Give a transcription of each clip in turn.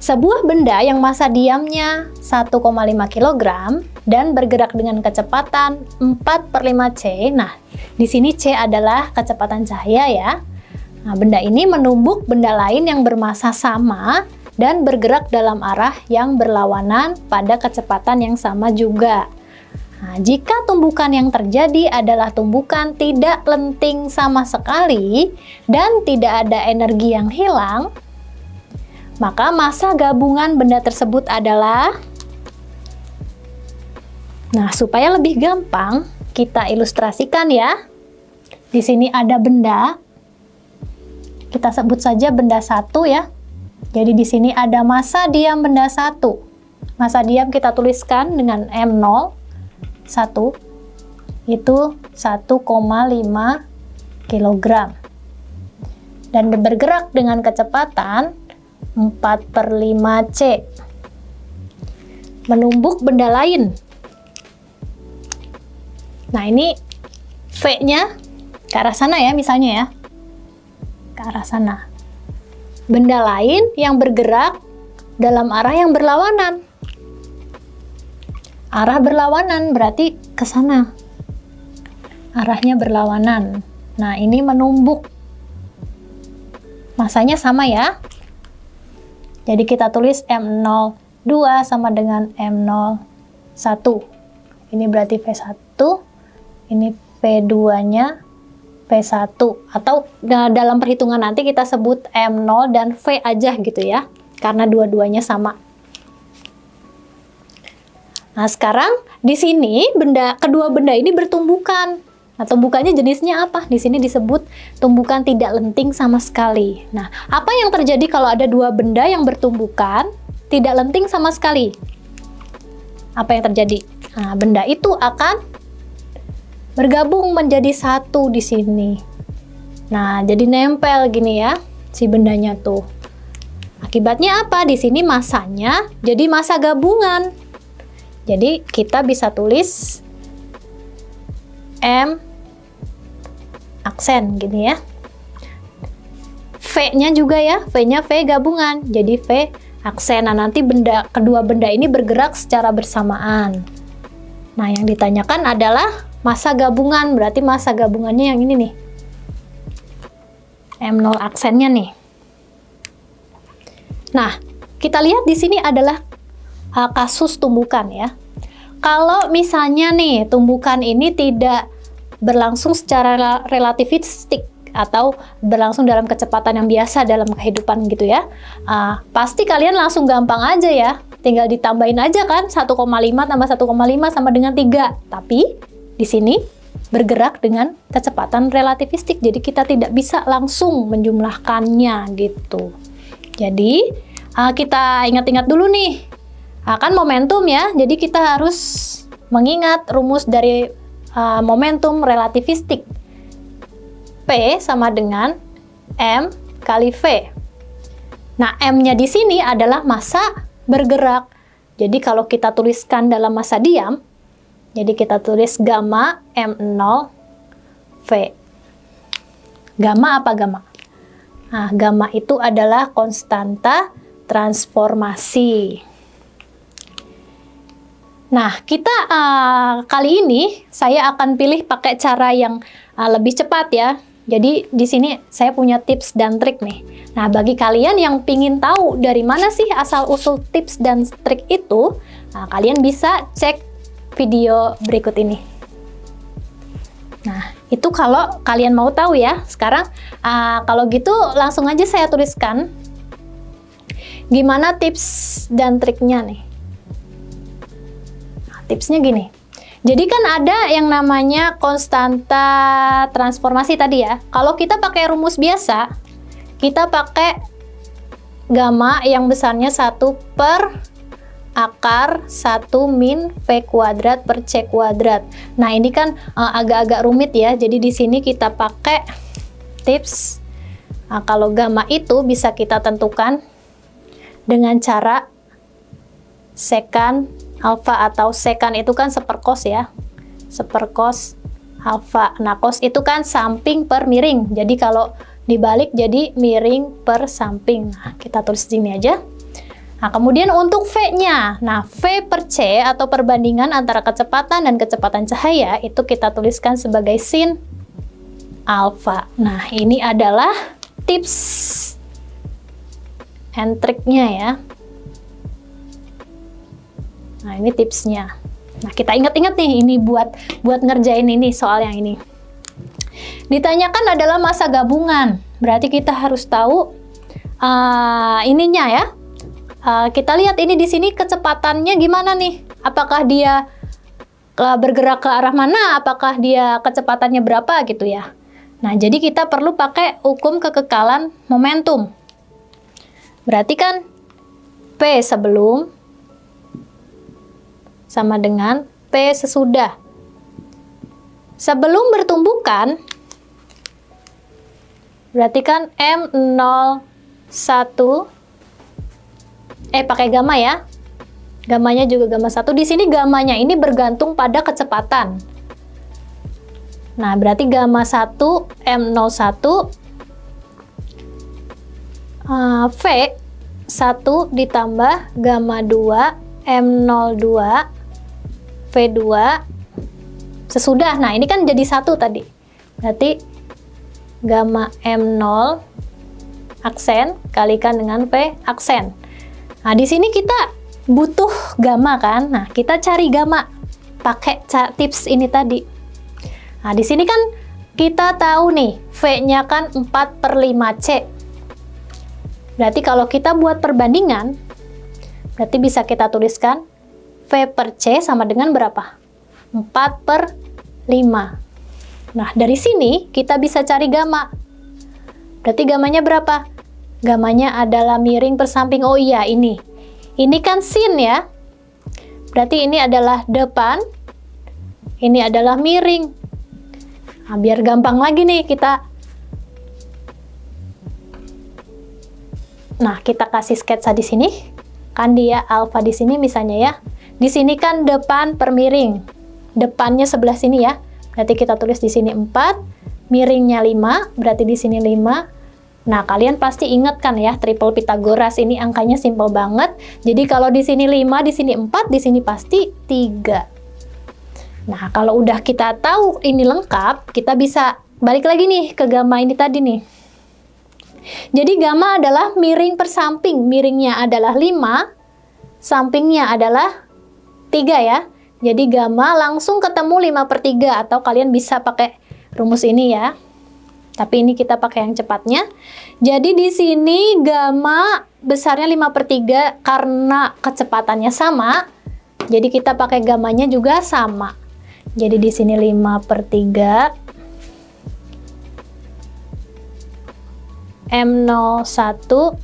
Sebuah benda yang massa diamnya 1,5 kg dan bergerak dengan kecepatan 4/5 c. Nah, di sini c adalah kecepatan cahaya ya. Nah, benda ini menumbuk benda lain yang bermassa sama dan bergerak dalam arah yang berlawanan pada kecepatan yang sama juga. Nah, jika tumbukan yang terjadi adalah tumbukan tidak lenting sama sekali dan tidak ada energi yang hilang, maka massa gabungan benda tersebut adalah... Nah, supaya lebih gampang, kita ilustrasikan ya. Di sini ada benda. Kita sebut saja benda 1 ya. Jadi di sini ada massa diam benda 1. Massa diam kita tuliskan dengan M0, 1. Itu 1,5 kg. Dan bergerak dengan kecepatan 4/5 c. Menumbuk benda lain. Nah, ini V-nya ke arah sana ya, misalnya ya. Ke arah sana. Benda lain yang bergerak dalam arah yang berlawanan. Arah berlawanan berarti ke sana. Arahnya berlawanan. Nah, ini menumbuk. Massanya sama ya. Jadi kita tulis M02 sama dengan M01. Ini berarti V1, ini V2-nya V1. Atau dalam perhitungan nanti kita sebut M0 dan V aja gitu ya, karena dua-duanya sama. Nah, sekarang di sini kedua benda ini bertumbukan. Nah, tumbukannya jenisnya apa? Di sini disebut tumbukan tidak lenting sama sekali. Nah, apa yang terjadi kalau ada dua benda yang bertumbukan tidak lenting sama sekali? Apa yang terjadi? Nah, benda itu akan bergabung menjadi satu di sini. Nah, jadi nempel gini ya, si bendanya tuh. Akibatnya apa? Di sini massanya jadi massa gabungan. Jadi kita bisa tulis M aksen gini ya. V-nya juga ya, V-nya V gabungan, jadi V aksen. Nah, nanti kedua benda ini bergerak secara bersamaan. Nah, yang ditanyakan adalah massa gabungan, berarti massa gabungannya yang ini nih. M0 aksennya nih. Nah, kita lihat di sini adalah kasus tumbukan ya. Kalau misalnya nih tumbukan ini tidak berlangsung secara relativistik atau berlangsung dalam kecepatan yang biasa dalam kehidupan gitu ya, pasti kalian langsung gampang aja ya, tinggal ditambahin aja kan, 1,5 tambah 1,5 sama dengan 3. Tapi di sini bergerak dengan kecepatan relativistik, jadi kita tidak bisa langsung menjumlahkannya gitu. Jadi kita ingat-ingat dulu nih, kan momentum ya, jadi kita harus mengingat rumus dari momentum relativistik. P sama dengan M kali V. Nah, M-nya di sini adalah massa bergerak. Jadi kalau kita tuliskan dalam massa diam, jadi kita tulis gamma M0 V. Gamma apa gamma? Nah, gamma itu adalah konstanta transformasi. Nah, kita kali ini saya akan pilih pakai cara yang lebih cepat ya. Jadi di sini saya punya tips dan trik nih. Nah, bagi kalian yang pingin tahu dari mana sih asal-usul tips dan trik itu, kalian bisa cek video berikut ini. Nah, itu kalau kalian mau tahu ya. Sekarang kalau gitu langsung aja saya tuliskan gimana tips dan triknya nih. Tipsnya gini, jadi kan ada yang namanya konstanta transformasi tadi ya. Kalau kita pakai rumus biasa, kita pakai gamma yang besarnya 1 per akar 1 min V kuadrat per C kuadrat. Nah, ini kan agak-agak rumit ya, jadi di sini kita pakai tips. Nah, kalau gamma itu bisa kita tentukan dengan cara sekan alfa, atau sekan itu kan seperkos ya, seperkos alfa. Nah, kos itu kan samping per miring, jadi kalau dibalik jadi miring per samping. Nah, kita tulis di sini aja. Nah, kemudian untuk V-nya, nah V per C atau perbandingan antara kecepatan dan kecepatan cahaya itu kita tuliskan sebagai sin alfa. Nah, ini adalah tips and triknya ya. Nah, ini tipsnya. Nah, kita ingat-ingat nih, ini buat ngerjain ini soal yang ini. Ditanyakan adalah massa gabungan, berarti kita harus tahu ininya ya. Kita lihat ini di sini kecepatannya gimana nih? Apakah dia bergerak ke arah mana? Apakah dia kecepatannya berapa gitu ya? Nah, jadi kita perlu pakai hukum kekekalan momentum. Berarti kan P sebelum sama dengan P sesudah. Sebelum bertumbukan, berarti kan M01, pakai gamma ya. Gammanya juga gamma 1. Di sini gammanya ini bergantung pada kecepatan. Nah, berarti gamma 1 M01 V 1 ditambah gamma 2 M02 V2 sesudah. Nah, ini kan jadi 1 tadi. Berarti gamma M0 aksen kalikan dengan V aksen. Nah, di sini kita butuh gamma kan? Nah, kita cari gamma pakai tips ini tadi. Nah, di sini kan kita tahu nih, V-nya kan 4/5C. Berarti kalau kita buat perbandingan, berarti bisa kita tuliskan V per C sama dengan berapa? 4/5. Nah, dari sini kita bisa cari gamma. Berarti gammanya berapa? Gammanya adalah miring per samping. Oh iya, ini. Ini kan sin ya. Berarti ini adalah depan. Ini adalah miring. Nah, biar gampang lagi nih kita. Nah, kita kasih sketsa di sini. Kan dia alfa di sini misalnya ya. Di sini kan depan per miring. Depannya sebelah sini ya. Berarti kita tulis di sini 4, miringnya 5, berarti di sini 5. Nah, kalian pasti ingat kan ya, triple Pythagoras ini angkanya simpel banget. Jadi kalau di sini 5, di sini 4, di sini pasti 3. Nah, kalau udah kita tahu ini lengkap, kita bisa balik lagi nih ke gamma ini tadi nih. Jadi gamma adalah miring per samping. Miringnya adalah 5, sampingnya adalah 3 ya. Jadi gamma langsung ketemu 5/3 atau kalian bisa pakai rumus ini ya. Tapi ini kita pakai yang cepatnya. Jadi di sini gamma besarnya 5/3 karena kecepatannya sama. Jadi kita pakai gammanya juga sama. Jadi di sini 5/3 M01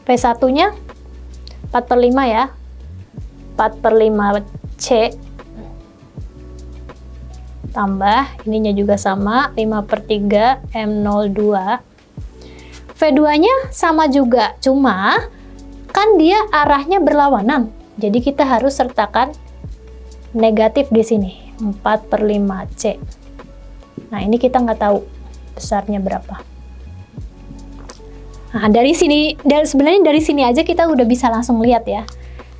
P1-nya 4/5 ya. 4/5C tambah ininya juga sama 5/3 M02. V2-nya sama juga, cuma kan dia arahnya berlawanan. Jadi kita harus sertakan negatif di sini 4/5C. Nah, ini kita nggak tahu besarnya berapa. Nah, dari sini, sebenarnya dari sini aja kita udah bisa langsung lihat ya.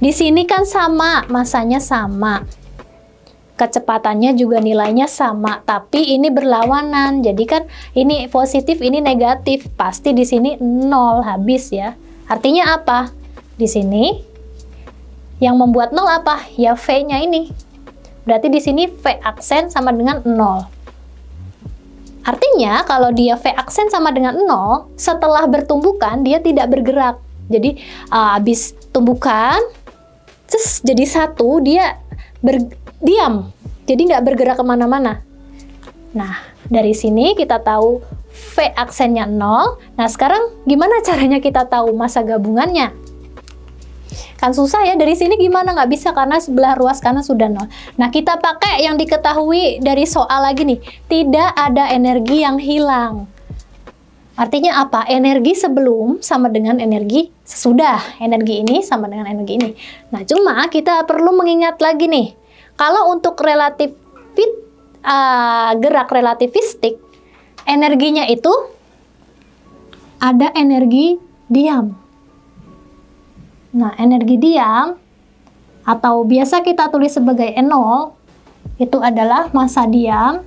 Di sini kan sama, masanya sama. Kecepatannya juga nilainya sama, tapi ini berlawanan. Jadi kan ini positif, ini negatif. Pasti di sini 0 habis ya. Artinya apa? Di sini yang membuat 0 apa? Ya V-nya ini. Berarti di sini V aksen sama dengan 0. Artinya kalau dia V aksen sama dengan 0, setelah bertumbukan dia tidak bergerak. Jadi habis tumbukan, terus jadi 1, dia diam, jadi nggak bergerak kemana-mana. Nah, dari sini kita tahu V aksennya 0. Nah, sekarang gimana caranya kita tahu massa gabungannya? Kan susah ya, dari sini gimana? Nggak bisa karena sebelah ruas kanan sudah 0. Nah, kita pakai yang diketahui dari soal lagi nih. Tidak ada energi yang hilang. Artinya apa? Energi sebelum sama dengan energi sesudah. Energi ini sama dengan energi ini. Nah, cuma kita perlu mengingat lagi nih. Kalau untuk gerak relativistik, energinya itu ada energi diam. Nah, energi diam atau biasa kita tulis sebagai N0 itu adalah massa diam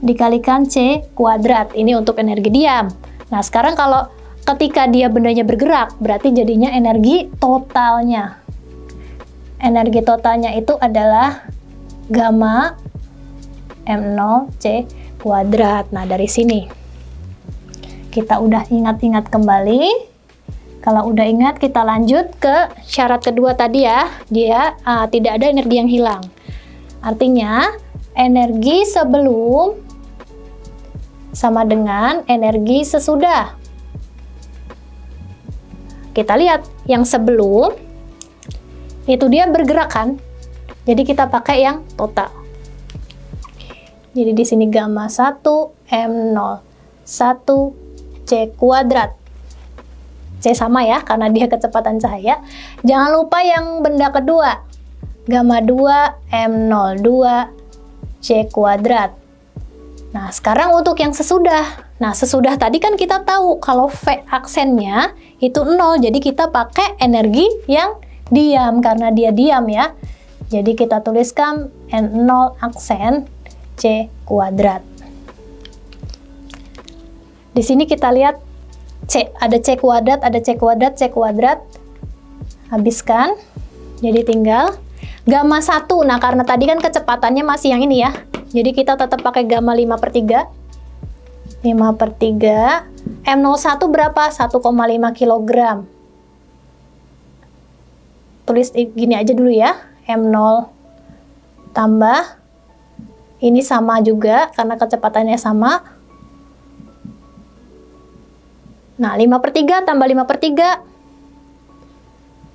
dikalikan C kuadrat. Ini untuk energi diam. Nah, sekarang kalau ketika dia bendanya bergerak, berarti jadinya energi totalnya. Energi totalnya itu adalah gamma M0 C kuadrat. Nah, dari sini kita udah ingat-ingat kembali. Kalau udah ingat, kita lanjut ke syarat kedua tadi ya. Dia tidak ada energi yang hilang. Artinya, energi sebelum sama dengan energi sesudah. Kita lihat yang sebelum itu dia bergerak kan, jadi kita pakai yang total. Jadi di sini gamma 1 M0 1 C kuadrat. C sama ya karena dia kecepatan cahaya. Jangan lupa yang benda kedua, gamma 2 M0 2 C kuadrat. Nah, sekarang untuk yang sesudah. Nah, sesudah tadi kan kita tahu kalau V aksennya itu 0, jadi kita pakai energi yang diam karena dia diam ya. Jadi kita tuliskan N0 aksen C kuadrat. Di sini kita lihat C, ada C kuadrat, ada C kuadrat, C kuadrat. Habiskan. Jadi tinggal gamma 1. Nah, karena tadi kan kecepatannya masih yang ini ya. Jadi kita tetap pakai gamma 5/3. 5/3. M01 berapa? 1,5 kg. Tulis gini aja dulu ya. M0 tambah. Ini sama juga karena kecepatannya sama. Nah, 5/3 tambah 5/3.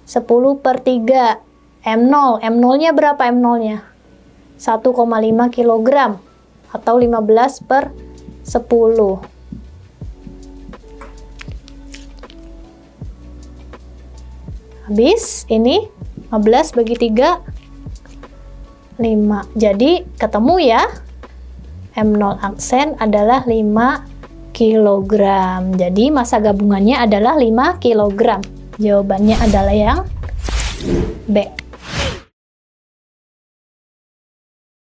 10/3. M0. M0-nya berapa M0-nya? 1,5 kg atau 15/10. Habis ini 15 bagi 3 5. Jadi ketemu ya, M0 aksen adalah 5 kg. Jadi massa gabungannya adalah 5 kg. Jawabannya adalah yang B.